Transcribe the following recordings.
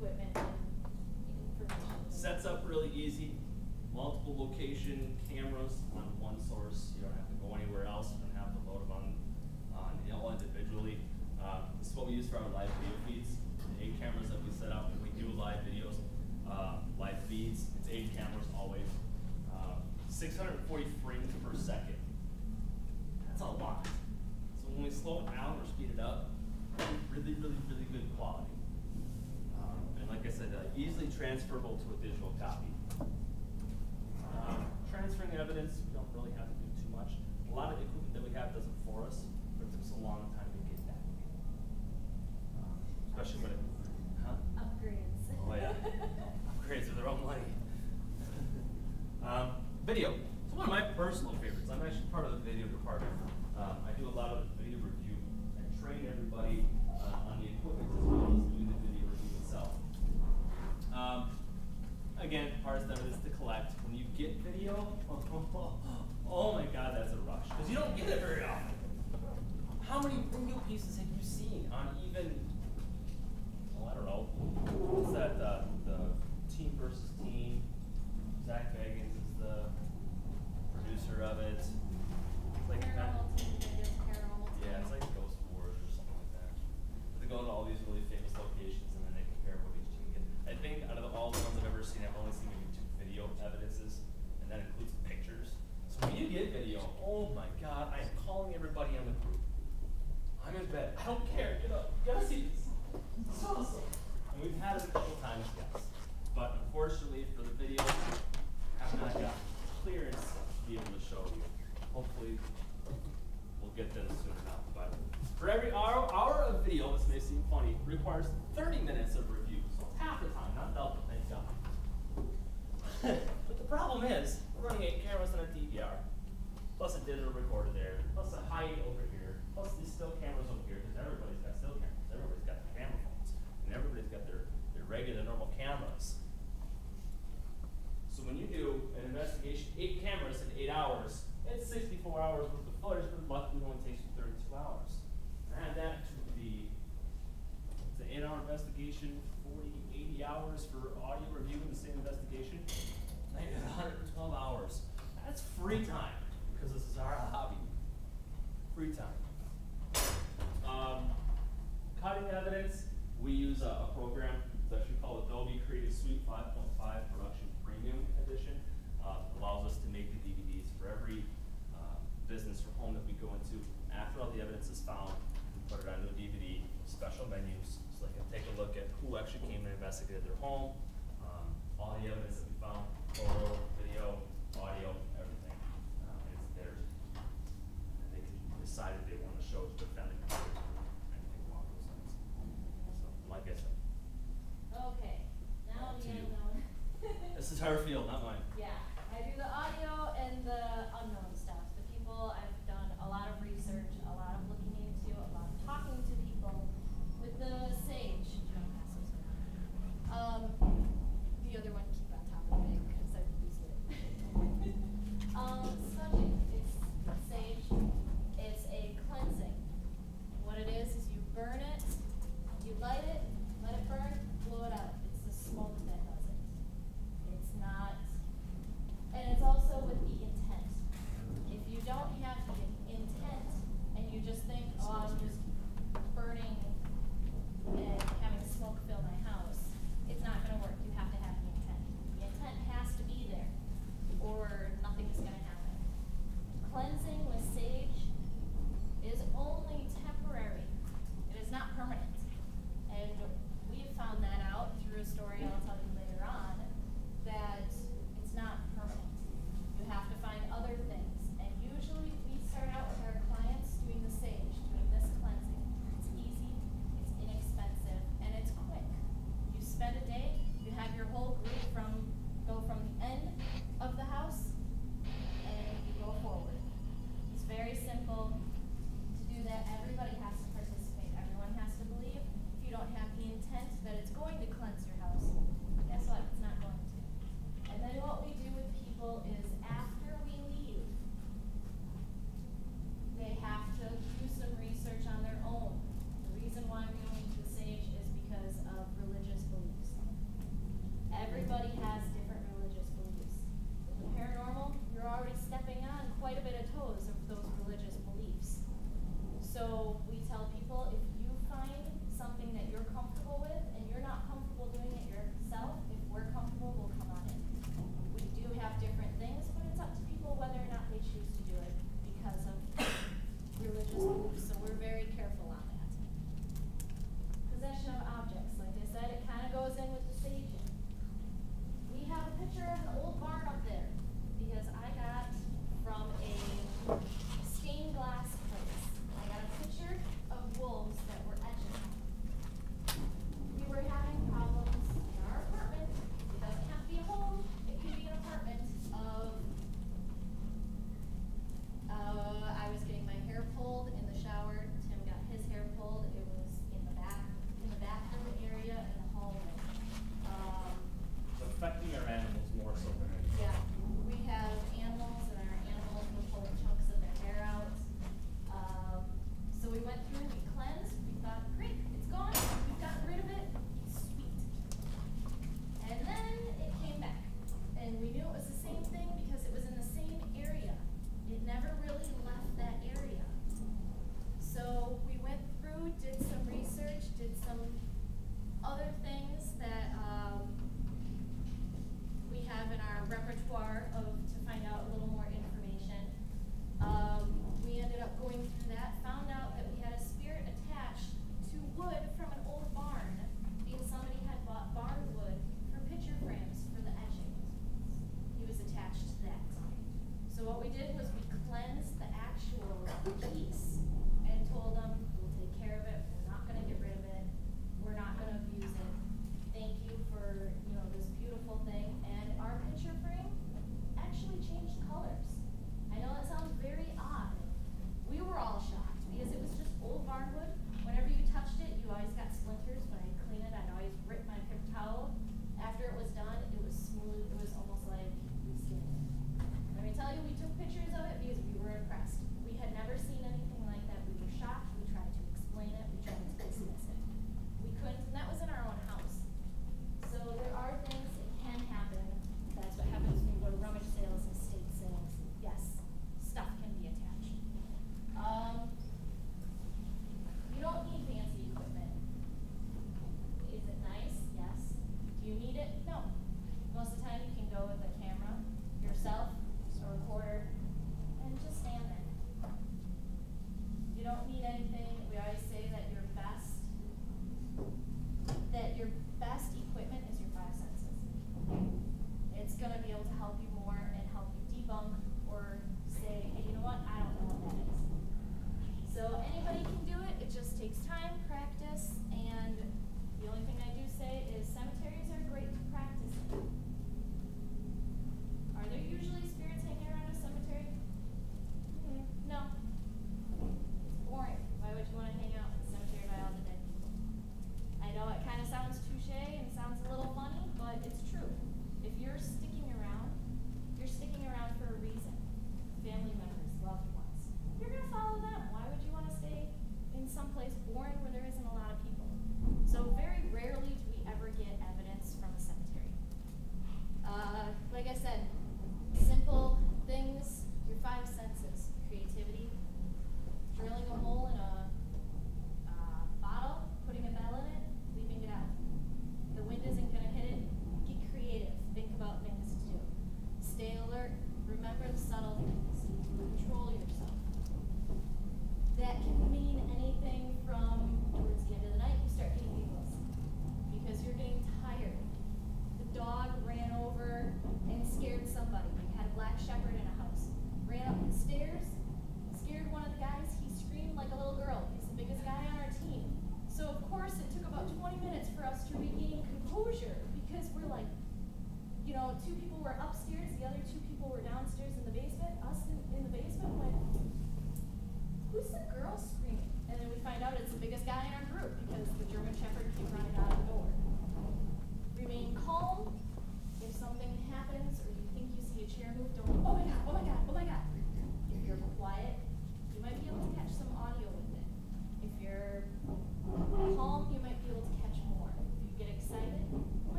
equipment and information. Sets up really easy. Multiple location cameras on one source. You don't have to go anywhere else. You don't have to load them on all individually. This is what we use for our live video feeds. The 8 cameras that we set up when we do live videos, live feeds. It's 8 cameras always. 640 frames per second. That's a lot. So when we slow it down or speed it up, really, really, really good quality. And like I said, easily transferable to a digital copy. Transferring evidence, we don't really have to do too much. A lot of the equipment that we have does it for us, but it took us a long time to get that. Especially when it, Upgrades. Oh yeah, upgrades with their own money. Video. It's one of my personal favorites. I'm actually part of the video department. I do a lot of video review and train everybody on the equipment as well as doing the video review itself. Again, parts of evidence to collect. When you get video, oh my God, that's a rush. Because you don't get it very often. How many video pieces have you seen on even, well, I don't know, what's that, the Team versus Team? Zach Bagans is the producer of it. It's like Paranormal team, I guess, Paranormal team. yeah, it's like Ghost Wars or something like that. They go to all these really famous locations and then they compare what each team gets. I think out of all the ones I've ever seen, I've only seen maybe 2 video evidences, and that includes pictures. So when you get video, oh my God, I am calling everybody on the group. I'm in bed. I don't care. Get up. You gotta see this. It's awesome. And we've had it a couple times, guys. But unfortunately for the video, I have not got clearance to be able to show you. Hopefully, we'll get this soon enough. But for every hour of video, this may seem funny, requires 30 minutes of review. So it's half the time, not double, thank God. But the problem is, we're running 8 cameras on a DVR, plus a digital recorder there, plus a high over here, plus these still cameras over here, because everybody's got still cameras, everybody's got their camera phones, and everybody's got their regular normal cameras. So when you do an investigation, 8 cameras in 8 hours, it's 64 hours worth of footage, but luckily it only takes you 32 hours. And add that to the 8-hour investigation, 40, 80 hours for audio review in the same investigation, I get 112 hours. That's free time, because this is our hobby. Free time. Cutting evidence, we use a program. It's actually called Adobe Creative Suite 5.5 Production Premium Edition. Allows us to make the DVDs for every business or home that we go into. After all the evidence is found, we put it onto a DVD, special menus, so they can take a look at who actually came and investigated their home, all the evidence that we found, photo, video, audio, everything. It's theirs. And they can decide if they want to show it to their family members or anything along those lines. So, like I said. Okay, now the unknown. This is her field, not mine. Yeah, I do the audio and the unknown stuff. The people, I've done a lot of research, a lot of looking into, a lot of talking to people with the Sage. No, pass those around. The other one, keep on top of it because I've used it. Smudging, it's Sage. It's a cleansing. What it is you burn it, you light it, let it burn, blow it out. It's the smoke that does it. It's not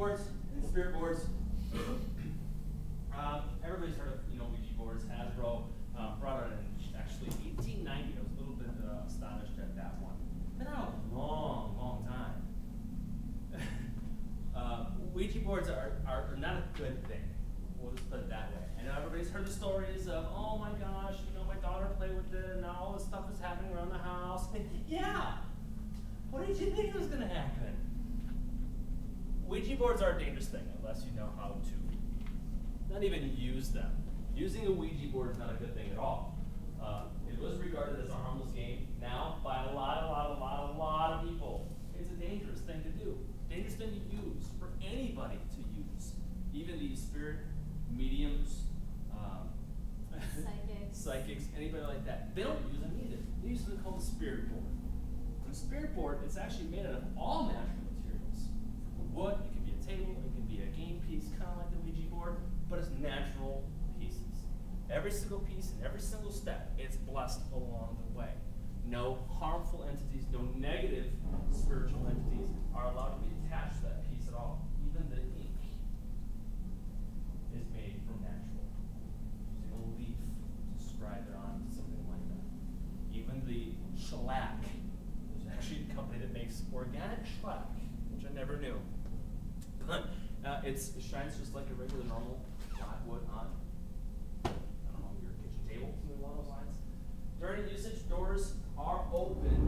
boards and spirit boards. Everybody's heard of, Ouija boards. Hasbro brought it in actually 1890. I was a little bit astonished at that one. Been out a long, long time. Ouija boards are not a good thing. We'll just put it that way. I know everybody's heard the stories of, oh my gosh, my daughter played with it and now all this stuff is happening around the house. Yeah. What did you think was going to happen? Ouija boards are a dangerous thing unless you know how to not even use them. Using a Ouija board is not a good thing at all. It was regarded as a harmless game now by a lot of people. It's a dangerous thing to do. Dangerous thing to use for anybody to use. Even these spirit mediums, psychics, anybody like that. They don't use them either. They use something called a spirit board. And a spirit board, it's actually made out of all natural materials. Wood, it can be a table, it can be a game piece, kind of like the Ouija board, but it's natural pieces. Every single piece and every single step, it's blessed along the way. No harmful entities, no negative spiritual entities are allowed to be attached to that piece at all. Even the ink is made from natural. Using a leaf to scribe it on something like that. Even the shellac, there's actually a company that makes organic shellac, which I never knew. But it shines just like a regular normal black wood on, I don't know, your kitchen table, something along those lines. During usage, doors are open